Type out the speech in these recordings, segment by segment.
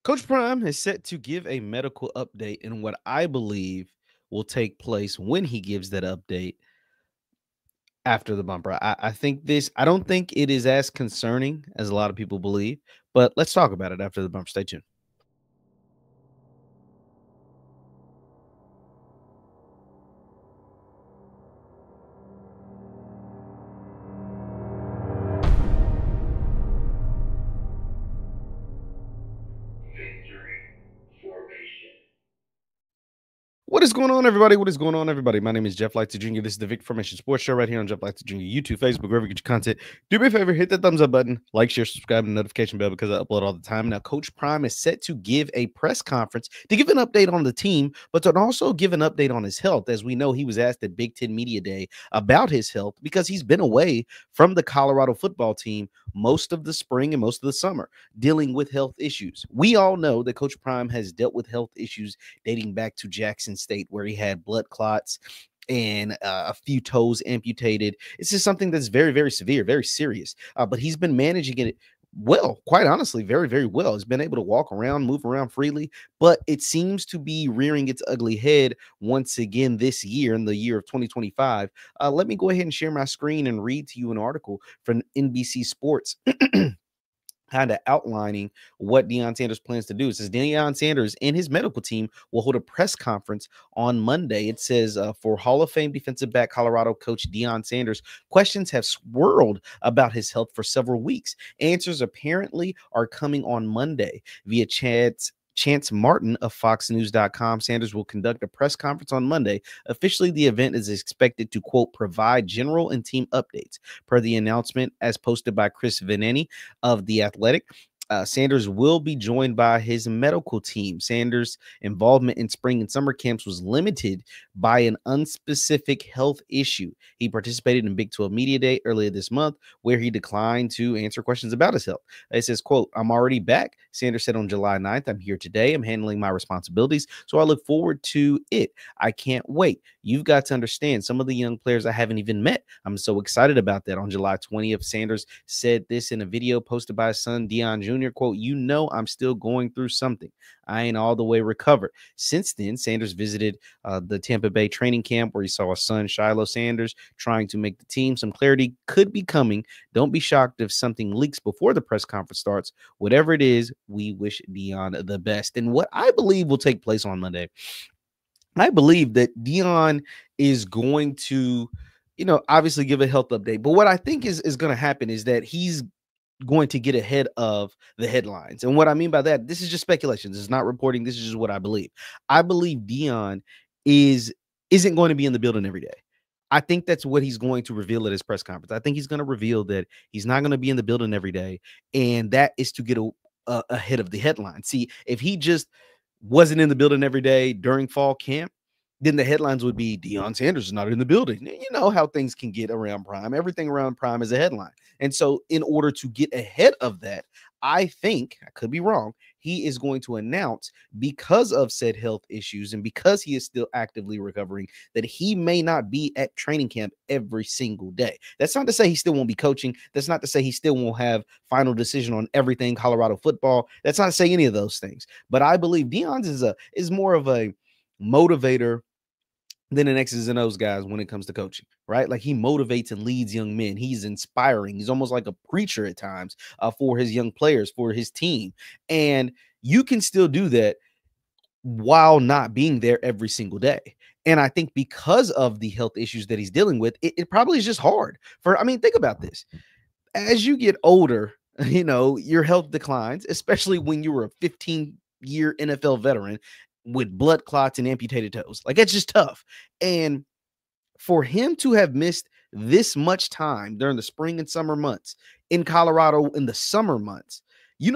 Coach Prime is set to give a medical update in what I believe will take place when he gives that update after the bumper. I don't think it is as concerning as a lot of people believe, but let's talk about it after the bumper. Stay tuned. What is going on, everybody? What is going on, everybody? My name is JeffLightsyJr. This is the Victory Formation Sports Show right here on JeffLightsYr, YouTube, Facebook, wherever you get your content. Do me a favor, hit that thumbs up button, like, share, subscribe, and notification bell because I upload all the time. Now, Coach Prime is set to give a press conference to give an update on the team, but to also give an update on his health. As we know, he was asked at Big Ten Media Day about his health because he's been away from the Colorado football team most of the spring and most of the summer, dealing with health issues. We all know that Coach Prime has dealt with health issues dating back to Jackson State, where he had blood clots and a few toes amputated. This is something that's very, very severe, very serious. But he's been managing it well, quite honestly, very, very well. He's been able to walk around, move around freely, but it seems to be rearing its ugly head once again this year, in the year of 2025. Let me go ahead and share my screen and read to you an article from NBC Sports. Kind of outlining what Deion Sanders plans to do. It says Deion Sanders and his medical team will hold a press conference on Monday. It says for Hall of Fame defensive back Colorado coach Deion Sanders, questions have swirled about his health for several weeks. Answers apparently are coming on Monday via Chance Martin of FoxNews.com. Sanders will conduct a press conference on Monday. Officially, the event is expected to, quote, provide general and team updates. Per the announcement, as posted by Chris Veneni of The Athletic, Sanders will be joined by his medical team. Sanders' involvement in spring and summer camps was limited by an unspecific health issue. He participated in Big 12 Media Day earlier this month, where he declined to answer questions about his health. It says, quote, I'm already back. Sanders said on July 9th, I'm here today. I'm handling my responsibilities, so I look forward to it. I can't wait. You've got to understand some of the young players I haven't even met. I'm so excited about that. On July 20th, Sanders said this in a video posted by his son, Deion Jr., quote, you know, I'm still going through something. I ain't all the way recovered. Since then, Sanders visited the Tampa Bay training camp where he saw his son, Shiloh Sanders, trying to make the team. Some clarity could be coming. Don't be shocked if something leaks before the press conference starts. Whatever it is, we wish Deion the best. And what I believe will take place on Monday, I believe that Deion is going to, obviously give a health update. But what I think is going to happen is that he's going to get ahead of the headlines. And what I mean by that, this is just speculation. This is not reporting. This is just what I believe. I believe Deion isn't going to be in the building every day. I think that's what he's going to reveal at his press conference. I think he's going to reveal that he's not going to be in the building every day, and that is to get ahead of the headlines. See, if he just wasn't in the building every day during fall camp, then the headlines would be Deion Sanders is not in the building. You know how things can get around Prime. Everything around Prime is a headline. And so in order to get ahead of that, I think, I could be wrong, he is going to announce, because of said health issues and because he is still actively recovering, that he may not be at training camp every single day. That's not to say he still won't be coaching. That's not to say he still won't have final decision on everything Colorado football. That's not to say any of those things. But I believe Deion's is more of a motivator than an X's and O's guys when it comes to coaching, right? Like, he motivates and leads young men. He's inspiring. He's almost like a preacher at times for his young players, for his team. And you can still do that while not being there every single day. And I think because of the health issues that he's dealing with, it probably is just hard think about this. As you get older, your health declines, especially when you were a 15-year NFL veteran with blood clots and amputated toes. Like, it's just tough. And for him to have missed this much time during the spring and summer months in Colorado, in the summer months,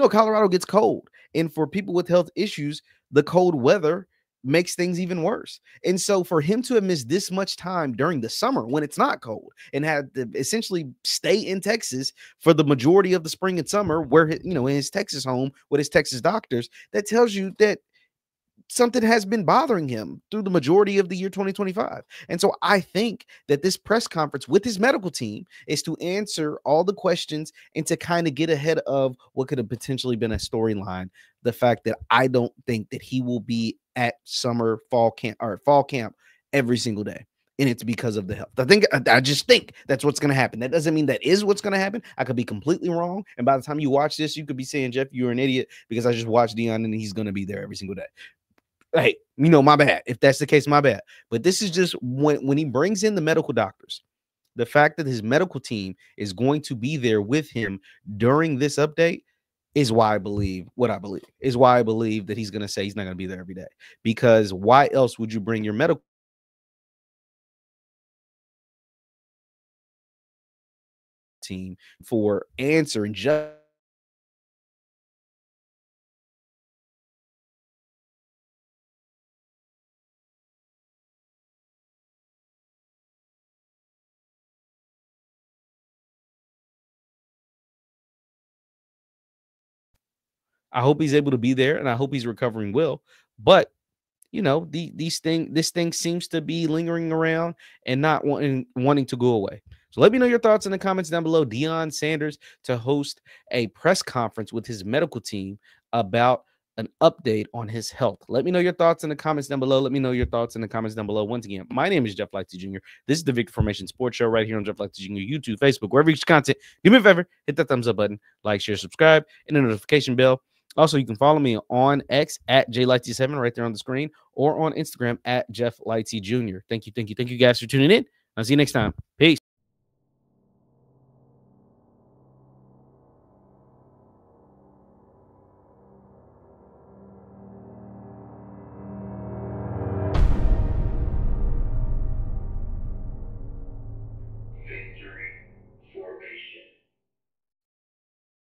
Colorado gets cold. And for people with health issues, the cold weather makes things even worse. And so for him to have missed this much time during the summer when it's not cold, and had to essentially stay in Texas for the majority of the spring and summer, where, in his Texas home with his Texas doctors, that tells you that something has been bothering him through the majority of the year 2025. And so I think that this press conference with his medical team is to answer all the questions and to kind of get ahead of what could have potentially been a storyline. The fact that I don't think that he will be at fall camp every single day. And it's because of the health. I just think that's what's going to happen. That doesn't mean that is what's going to happen. I could be completely wrong. And by the time you watch this, you could be saying, Jeff, you're an idiot because I just watched Deion and he's going to be there every single day. Hey, my bad. If that's the case, my bad. But this is just when he brings in the medical doctors, the fact that his medical team is going to be there with him during this update is why I believe what I believe, is why I believe that he's going to say he's not going to be there every day. Because why else would you bring your medical team for answering just I hope he's able to be there and I hope he's recovering well. But this thing seems to be lingering around and not wanting to go away. So let me know your thoughts in the comments down below. Deion Sanders to host a press conference with his medical team about an update on his health. Let me know your thoughts in the comments down below. Let me know your thoughts in the comments down below. Once again, my name is Jeff Lightsy Jr. This is the Victor Formation Sports Show right here on Jeff Lightsy Jr. YouTube, Facebook, wherever you get content. Do me a favor, hit that thumbs up button, like, share, subscribe, and the notification bell. Also, you can follow me on X at JLightsy7 right there on the screen, or on Instagram at JeffLightsyJr. Thank you guys for tuning in. I'll see you next time. Peace.